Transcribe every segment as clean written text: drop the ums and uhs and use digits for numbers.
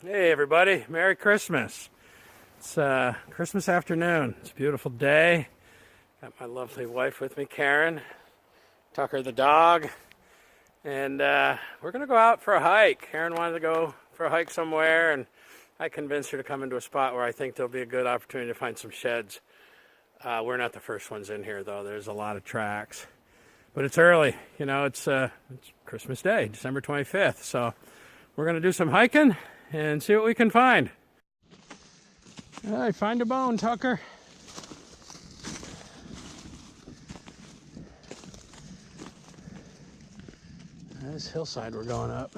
Hey everybody, Merry Christmas. It's Christmas afternoon. It's a beautiful day. Got my lovely wife with me, Karen, Tucker the dog, and we're going to go out for a hike. Karen wanted to go for a hike somewhere, and I convinced her to come into a spot where I think there'll be a good opportunity to find some sheds. We're not the first ones in here, though. There's a lot of tracks. But it's early. You know, it's Christmas Day, December 25th. So we're going to do some hiking and see what we can find. All right, find a bone, Tucker. This hillside we're going up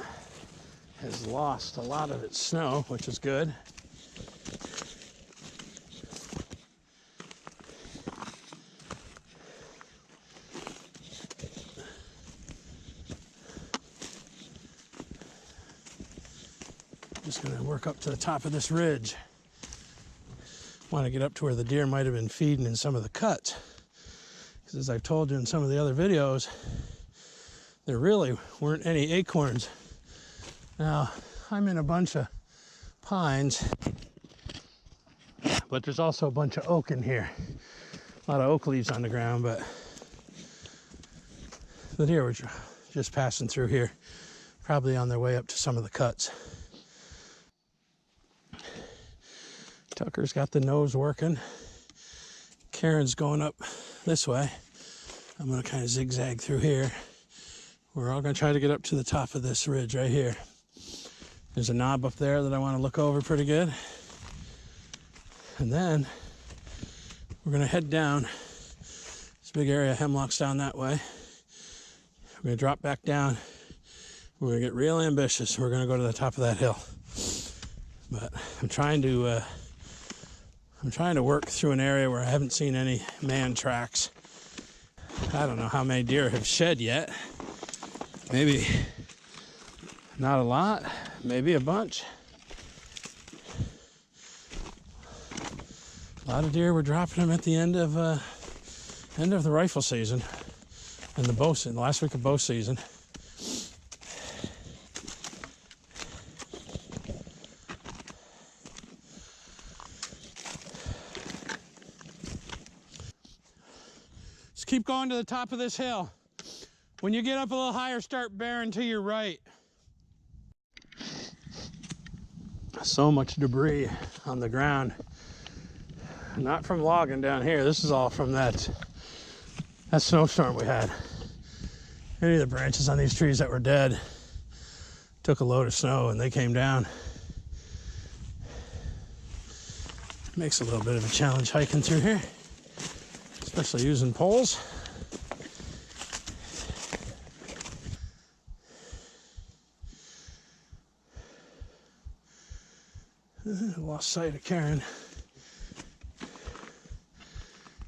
has lost a lot of its snow, which is good. Just going to work up to the top of this ridge. Want to get up to where the deer might have been feeding in some of the cuts. Because as I've told you in some of the other videos, there really weren't any acorns. Now, I'm in a bunch of pines, but there's also a bunch of oak in here. A lot of oak leaves on the ground, but the deer were just passing through here, probably on their way up to some of the cuts. Tucker's got the nose working. Karen's going up this way. I'm going to kind of zigzag through here. We're all going to try to get up to the top of this ridge right here. There's a knob up there that I want to look over pretty good. And then we're going to head down. This big area of hemlocks down that way. We're going to drop back down. We're going to get real ambitious. We're going to go to the top of that hill. But I'm trying to work through an area where I haven't seen any man tracks. I don't know how many deer have shed yet. Maybe not a lot, maybe a bunch. A lot of deer were dropping them at the end of the rifle season and the bow season, the last week of bow season. Keep going to the top of this hill. When you get up a little higher, start bearing to your right. So much debris on the ground. Not from logging down here. This is all from that snowstorm we had. Any of the branches on these trees that were dead took a load of snow and they came down. Makes a little bit of a challenge hiking through here, especially using poles. Lost sight of Karen.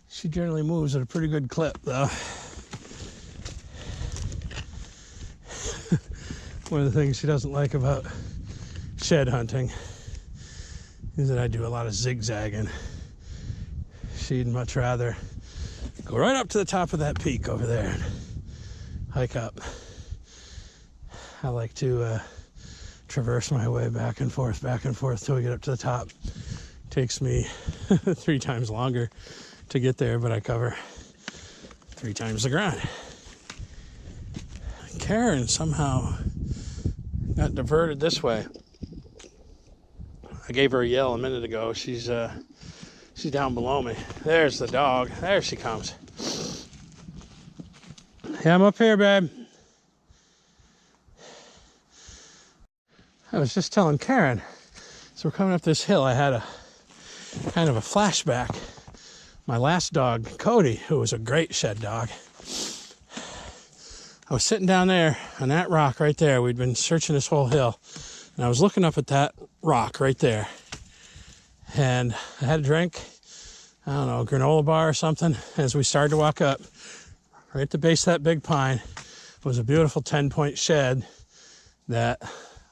She generally moves at a pretty good clip, though. One of the things she doesn't like about shed hunting is that I do a lot of zigzagging. She'd much rather go right up to the top of that peak over there and hike up. I like to traverse my way back and forth till we get up to the top. Takes me 3 times longer to get there, but I cover 3 times the ground. Karen somehow got diverted this way. I gave her a yell a minute ago. She's down below me. There's the dog. There she comes. Yeah, I'm up here, babe. I was just telling Karen, so we're coming up this hill, I had a kind of a flashback. My last dog, Cody, who was a great shed dog, I was sitting down there on that rock right there. We'd been searching this whole hill, and I was looking up at that rock right there. And I had a drink, I don't know, a granola bar or something. As we started to walk up, right at the base of that big pine was a beautiful 10-point shed that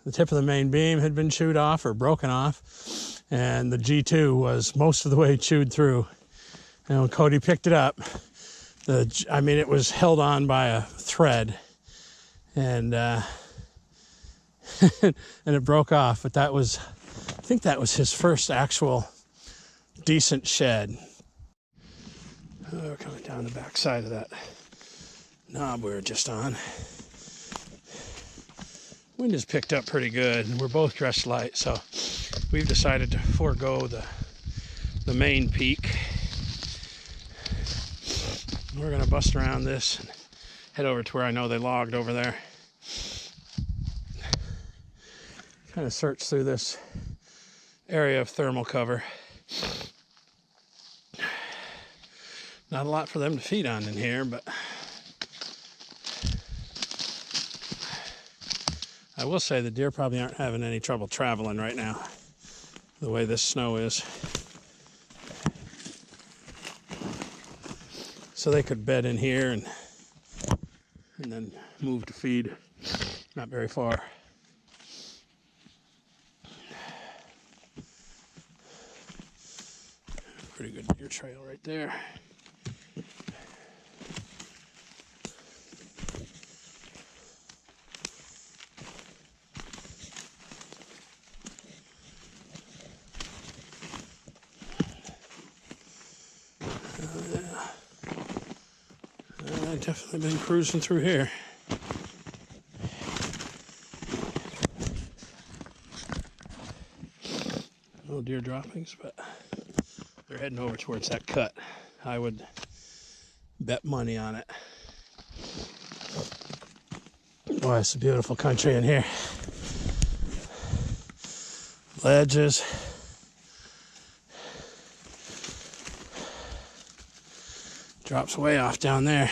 the tip of the main beam had been chewed off or broken off, and the G2 was most of the way chewed through. And when Cody picked it up, it was held on by a thread, and and it broke off. But I think that was his first actual decent shed. We're coming down the back side of that knob we were just on. Wind has picked up pretty good, and we're both dressed light, so we've decided to forego the main peak. We're gonna bust around this and head over to where I know they logged over there. Kind of search through this area of thermal cover. Not a lot for them to feed on in here, but I will say the deer probably aren't having any trouble traveling right now, the way this snow is. So they could bed in here and then move to feed not very far. Pretty good deer trail right there. I've definitely been cruising through here. No deer droppings, but they're heading over towards that cut. I would bet money on it. Boy, it's a beautiful country in here. Ledges. Drops way off down there.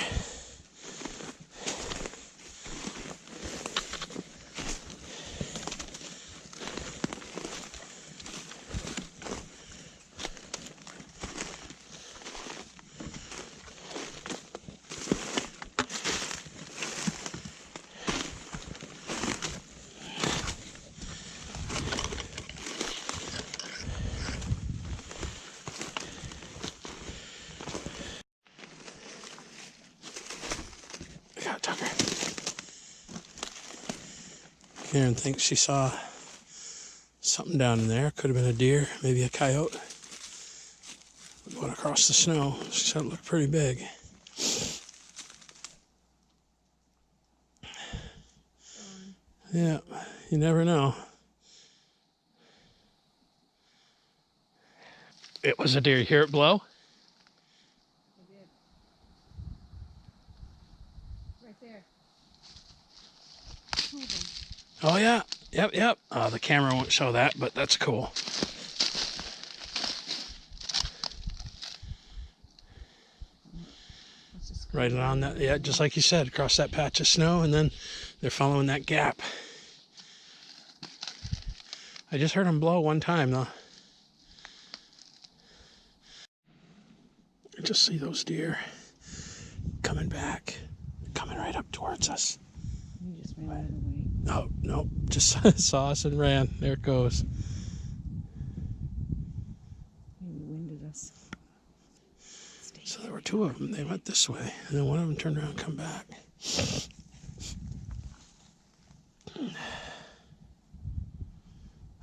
Tucker. Karen thinks she saw something down in there. Could have been a deer, maybe a coyote. Going across the snow. She said it looked pretty big. Yeah, you never know. It was a deer. You hear it blow? Oh yeah, yep. The camera won't show that, but that's cool. Right on that, yeah, just like you said, across that patch of snow, and then they're following that gap. I just heard them blow one time though. I just see those deer coming back, coming right up towards us. You just ran out of the way. Oh, no, just saw us and ran. There it goes. Maybe winded us. So there were two of them. They went this way, and then one of them turned around and come back.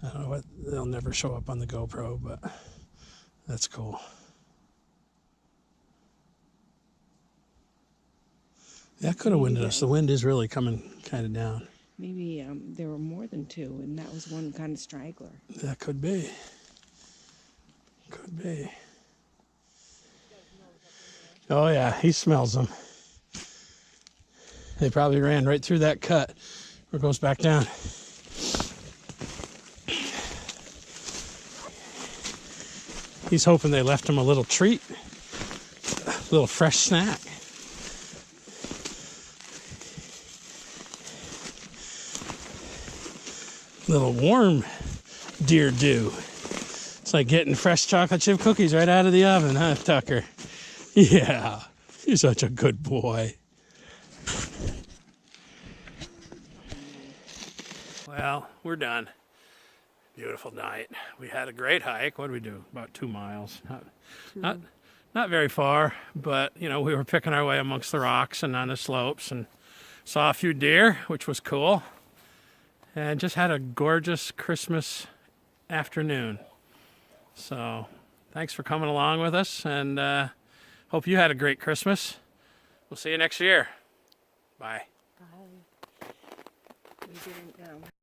I don't know what, they'll never show up on the GoPro, but that's cool. That could have winded us. The wind is really coming kind of down. Maybe there were more than two, and that was one kind of straggler. That could be. Could be. Oh yeah, he smells them. They probably ran right through that cut where it goes back down. He's hoping they left him a little treat, a little fresh snack. Little warm deer dew. It's like getting fresh chocolate chip cookies right out of the oven, huh, Tucker? Yeah, you're such a good boy. Well, we're done. Beautiful night. We had a great hike. What did we do? About 2 miles. Not very far, but you know, we were picking our way amongst the rocks and on the slopes and saw a few deer, which was cool. and just had a gorgeous Christmas afternoon. So thanks for coming along with us, and hope you had a great Christmas. We'll see you next year. Bye. Bye. We didn't